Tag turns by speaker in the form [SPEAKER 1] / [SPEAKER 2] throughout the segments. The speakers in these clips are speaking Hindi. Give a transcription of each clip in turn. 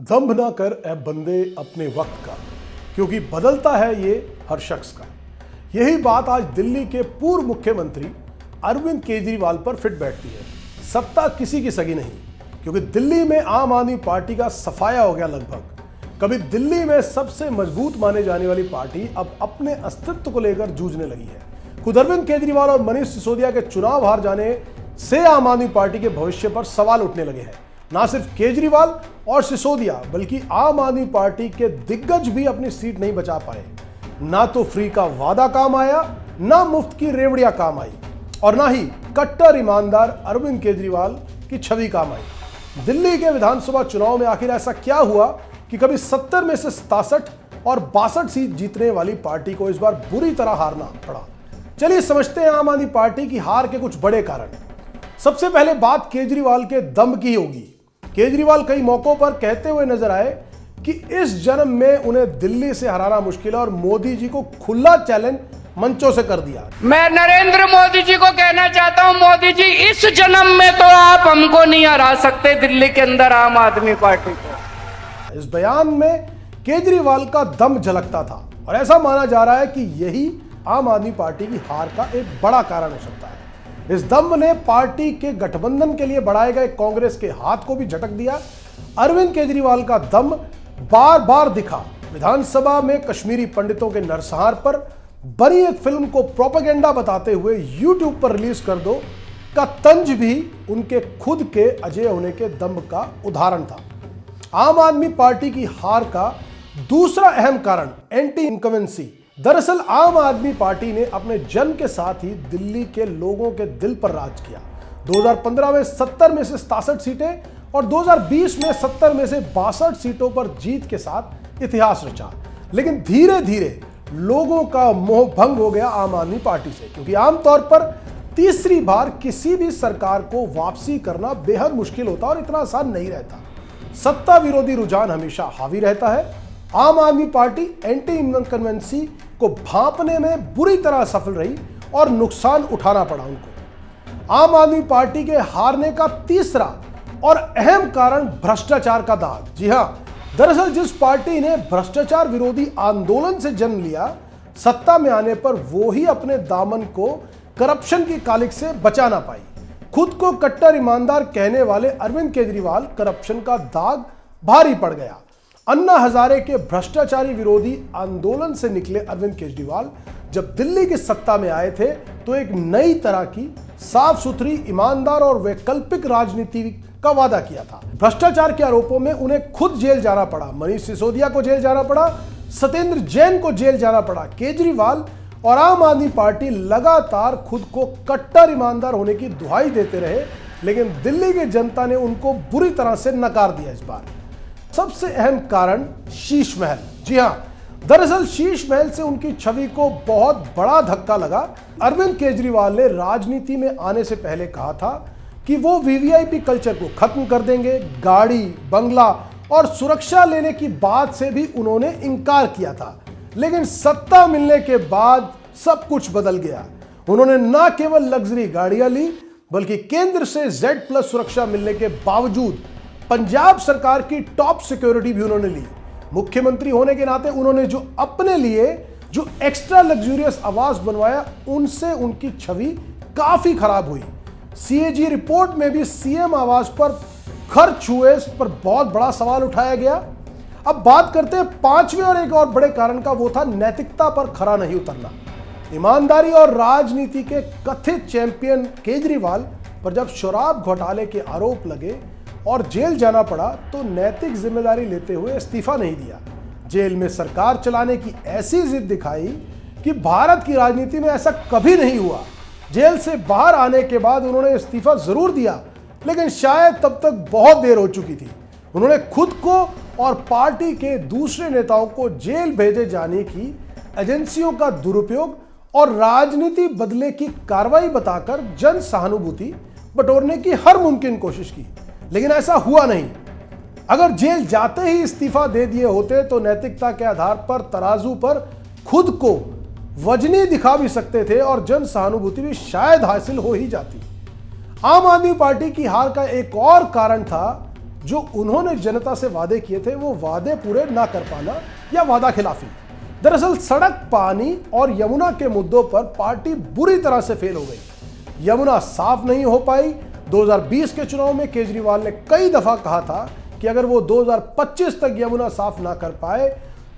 [SPEAKER 1] दंभ ना कर ए बंदे अपने वक्त का, क्योंकि बदलता है ये हर शख्स का। यही बात आज दिल्ली के पूर्व मुख्यमंत्री अरविंद केजरीवाल पर फिट बैठती है। सत्ता किसी की सगी नहीं, क्योंकि दिल्ली में आम आदमी पार्टी का सफाया हो गया लगभग। कभी दिल्ली में सबसे मजबूत माने जाने वाली पार्टी अब अपने अस्तित्व को लेकर जूझने लगी है। खुद अरविंद केजरीवाल और मनीष सिसोदिया के चुनाव हार जाने से आम आदमी पार्टी के भविष्य पर सवाल उठने लगे हैं। ना सिर्फ केजरीवाल और सिसोदिया, बल्कि आम आदमी पार्टी के दिग्गज भी अपनी सीट नहीं बचा पाए। ना तो फ्री का वादा काम आया, ना मुफ्त की रेवड़ियां काम आई, और ना ही कट्टर ईमानदार अरविंद केजरीवाल की छवि काम आई। दिल्ली के विधानसभा चुनाव में आखिर ऐसा क्या हुआ कि कभी 70 में से 67 और 62 सीट जीतने वाली पार्टी को इस बार बुरी तरह हारना पड़ा। चलिए समझते हैं आम आदमी पार्टी की हार के कुछ बड़े कारण। सबसे पहले बात केजरीवाल के दम की होगी। केजरीवाल कई मौकों पर कहते हुए नजर आए कि इस जन्म में उन्हें दिल्ली से हराना मुश्किल है, और मोदी जी को खुला चैलेंज मंचों से कर दिया।
[SPEAKER 2] मैं नरेंद्र मोदी जी को कहना चाहता हूं, मोदी जी इस जन्म में तो आप हमको नहीं हरा सकते दिल्ली के अंदर आम आदमी पार्टी को।
[SPEAKER 1] इस बयान में केजरीवाल का दम झलकता था, और ऐसा माना जा रहा है कि यही आम आदमी पार्टी की हार का एक बड़ा कारण हो सकता है। इस दम ने पार्टी के गठबंधन के लिए बढ़ाए गए कांग्रेस के हाथ को भी झटक दिया। अरविंद केजरीवाल का दम बार बार दिखा। विधानसभा में कश्मीरी पंडितों के नरसंहार पर बनी एक फिल्म को प्रोपेगेंडा बताते हुए यूट्यूब पर रिलीज कर दो का तंज भी उनके खुद के अजेय होने के दम का उदाहरण था। आम आदमी पार्टी की हार का दूसरा अहम कारण एंटी इनकम्बेंसी। दरअसल आम आदमी पार्टी ने अपने जन्म के साथ ही दिल्ली के लोगों के दिल पर राज किया। 2015 में 70 में से 67 सीटें और 2020 में 70 में से 62 सीटों पर जीत के साथ इतिहास रचा। लेकिन धीरे धीरे लोगों का मोह भंग हो गया आम आदमी पार्टी से, क्योंकि आमतौर पर तीसरी बार किसी भी सरकार को वापसी करना बेहद मुश्किल होता और इतना आसान नहीं रहता। सत्ता विरोधी रुझान हमेशा हावी रहता है। आम आदमी पार्टी एंटी इनकम्बेंसी को भांपने में बुरी तरह सफल रही और नुकसान उठाना पड़ा उनको। आम आदमी पार्टी के हारने का तीसरा और अहम कारण भ्रष्टाचार का दाग। जी हां, दरअसल जिस पार्टी ने भ्रष्टाचार विरोधी आंदोलन से जन्म लिया, सत्ता में आने पर वो ही अपने दामन को करप्शन की कालिक से बचा ना पाई। खुद को कट्टर ईमानदार कहने वाले अरविंद केजरीवाल करप्शन का दाग भारी पड़ गया। अन्ना हजारे के भ्रष्टाचारी विरोधी आंदोलन से निकले अरविंद केजरीवाल जब दिल्ली की सत्ता में आए थे तो एक नई तरह की साफ सुथरी, ईमानदार और वैकल्पिक राजनीति का वादा किया था। भ्रष्टाचार के आरोपों में उन्हें खुद जेल जाना पड़ा। मनीष सिसोदिया को जेल जाना पड़ा, सत्येंद्र जैन को जेल जाना पड़ा। केजरीवाल और आम आदमी पार्टी लगातार खुद को कट्टर ईमानदार होने की दुहाई देते रहे, लेकिन दिल्ली की जनता ने उनको बुरी तरह से नकार दिया। इस बार सबसे अहम कारण शीश महल। जी हां, दरअसल शीश महल से उनकी छवि को बहुत बड़ा धक्का लगा। अरविंद केजरीवाल ने राजनीति में आने से पहले कहा था कि वो वीवीआईपी कल्चर को खत्म कर देंगे। गाड़ी, बंगला और सुरक्षा लेने की बात से भी उन्होंने इनकार किया था, लेकिन सत्ता मिलने के बाद सब कुछ बदल गया। उन्होंने न केवल लग्जरी गाड़ियां ली, बल्कि केंद्र से Z+ सुरक्षा मिलने के बावजूद पंजाब सरकार की टॉप सिक्योरिटी भी उन्होंने ली। मुख्यमंत्री होने के नाते उन्होंने जो अपने लिए जो एक्स्ट्रा लग्जूरियस आवास बनवाया, उनसे उनकी छवि काफी खराब हुई। CAG रिपोर्ट में भी सीएम आवास पर खर्च हुए पर बहुत बड़ा सवाल उठाया गया। अब बात करते हैं पांचवें और एक और बड़े कारण का, वो था नैतिकता पर खरा नहीं उतरना। ईमानदारी और राजनीति के कथित चैंपियन केजरीवाल पर जब शराब घोटाले के आरोप लगे और जेल जाना पड़ा तो नैतिक जिम्मेदारी लेते हुए इस्तीफा नहीं दिया। जेल में सरकार चलाने की ऐसी जिद दिखाई कि भारत की राजनीति में ऐसा कभी नहीं हुआ। जेल से बाहर आने के बाद उन्होंने इस्तीफा जरूर दिया, लेकिन शायद तब तक बहुत देर हो चुकी थी। उन्होंने खुद को और पार्टी के दूसरे नेताओं को जेल भेजे जाने की एजेंसियों का दुरुपयोग और राजनीति बदले की कार्रवाई बताकर जन सहानुभूति बटोरने की हर मुमकिन कोशिश की, लेकिन ऐसा हुआ नहीं। अगर जेल जाते ही इस्तीफा दे दिए होते तो नैतिकता के आधार पर तराजू पर खुद को वजनी दिखा भी सकते थे और जन सहानुभूति भी शायद हासिल हो ही जाती। आम आदमी पार्टी की हार का एक और कारण था जो उन्होंने जनता से वादे किए थे वो वादे पूरे ना कर पाना या वादा खिलाफी। दरअसल सड़क, पानी और यमुना के मुद्दों पर पार्टी बुरी तरह से फेल हो गई। यमुना साफ नहीं हो पाई। 2020 के चुनाव में केजरीवाल ने कई दफा कहा था कि अगर वो 2025 तक यमुना साफ ना कर पाए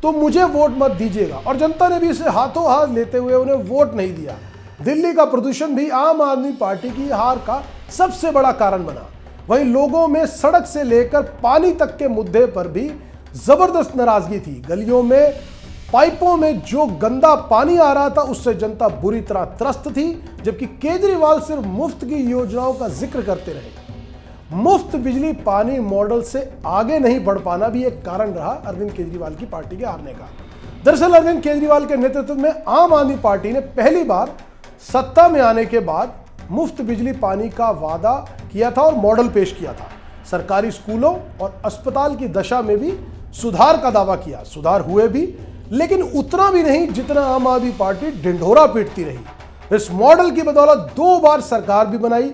[SPEAKER 1] तो मुझे वोट मत दीजिएगा, और जनता ने भी इसे हाथों हाथ लेते हुए उन्हें वोट नहीं दिया। दिल्ली का प्रदूषण भी आम आदमी पार्टी की हार का सबसे बड़ा कारण बना। वहीं लोगों में सड़क से लेकर पानी तक के मुद्दे पर भी जबरदस्त नाराजगी थी। गलियों में पाइपों में जो गंदा पानी आ रहा था उससे जनता बुरी तरह त्रस्त थी, जबकि केजरीवाल सिर्फ मुफ्त की योजनाओं का जिक्र करते रहे। मुफ्त बिजली पानी मॉडल से आगे नहीं बढ़ पाना भी एक कारण रहा अरविंद केजरीवाल की पार्टी के हारने का। दरअसल अरविंद केजरीवाल के नेतृत्व में आम आदमी पार्टी ने पहली बार सत्ता में आने के बाद मुफ्त बिजली पानी का वादा किया था और मॉडल पेश किया था। सरकारी स्कूलों और अस्पताल की दशा में भी सुधार का दावा किया। सुधार हुए भी, लेकिन उतना भी नहीं जितना आम आदमी पार्टी ढिंढोरा पीटती रही। इस मॉडल की बदौलत 2 बार सरकार भी बनाई,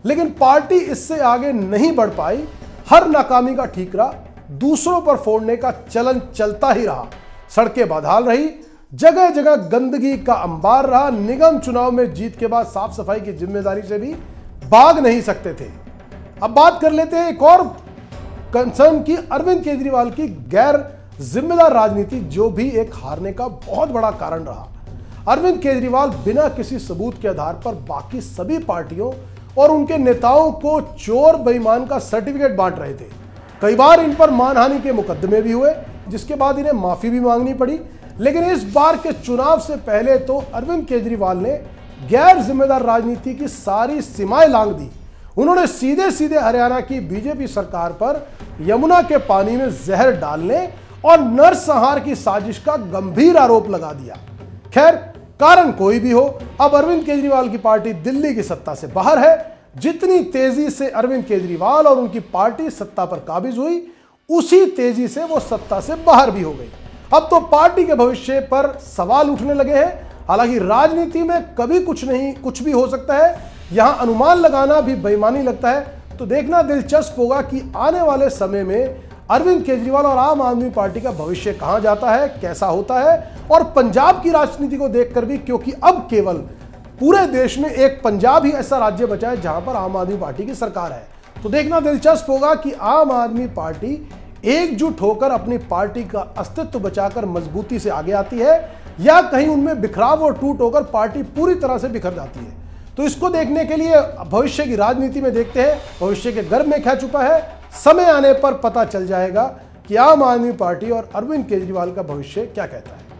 [SPEAKER 1] लेकिन पार्टी इससे आगे नहीं बढ़ पाई। हर नाकामी का ठीकरा दूसरों पर फोड़ने का चलन चलता ही रहा। सड़कें बदहाल रही, जगह जगह गंदगी का अंबार रहा। निगम चुनाव में जीत के बाद साफ सफाई की जिम्मेदारी से भी भाग नहीं सकते थे। अब बात कर लेते हैं एक और कंसर्न की, अरविंद केजरीवाल की गैर जिम्मेदार राजनीति, जो भी एक हारने का बहुत बड़ा कारण रहा। अरविंद केजरीवाल बिना किसी सबूत के आधार पर बाकी सभी पार्टियों और उनके नेताओं को चोर बेईमान का सर्टिफिकेट बांट रहे थे। कई बार इन पर मानहानि के मुकदमे भी हुए, जिसके बाद इन्हें माफी भी मांगनी पड़ी। लेकिन इस बार के चुनाव से पहले तो अरविंद केजरीवाल ने गैर जिम्मेदार राजनीति की सारी सीमाएं लांघ दी। उन्होंने सीधे सीधे हरियाणा की बीजेपी सरकार पर यमुना के पानी में जहर डालने और नरसंहार की साजिश का गंभीर आरोप लगा दिया। खैर, कारण कोई भी हो, अब अरविंद केजरीवाल की पार्टी दिल्ली की सत्ता से बाहर है। जितनी तेजी से अरविंद केजरीवाल और उनकी पार्टी सत्ता पर काबिज हुई, उसी तेजी से वो सत्ता से बाहर भी हो गई। अब तो पार्टी के भविष्य पर सवाल उठने लगे हैं। हालांकि राजनीति में कभी कुछ भी हो सकता है, यहां अनुमान लगाना भी बेईमानी लगता है। तो देखना दिलचस्प होगा कि आने वाले समय में अरविंद केजरीवाल और आम आदमी पार्टी का भविष्य कहां जाता है, कैसा होता है। और पंजाब की राजनीति को देखकर भी, क्योंकि अब केवल पूरे देश में एक पंजाब ही ऐसा राज्य बचा है जहां पर आम आदमी पार्टी की सरकार है। तो देखना दिलचस्प होगा कि आम आदमी पार्टी एकजुट होकर अपनी पार्टी का अस्तित्व बचाकर मजबूती से आगे आती है, या कहीं उनमें बिखराव और टूट होकर पार्टी पूरी तरह से बिखर जाती है। तो इसको देखने के लिए भविष्य की राजनीति में देखते हैं। भविष्य के गर्भ में क्या छुपा है, समय आने पर पता चल जाएगा कि आम आदमी पार्टी और अरविंद केजरीवाल का भविष्य क्या कहता है।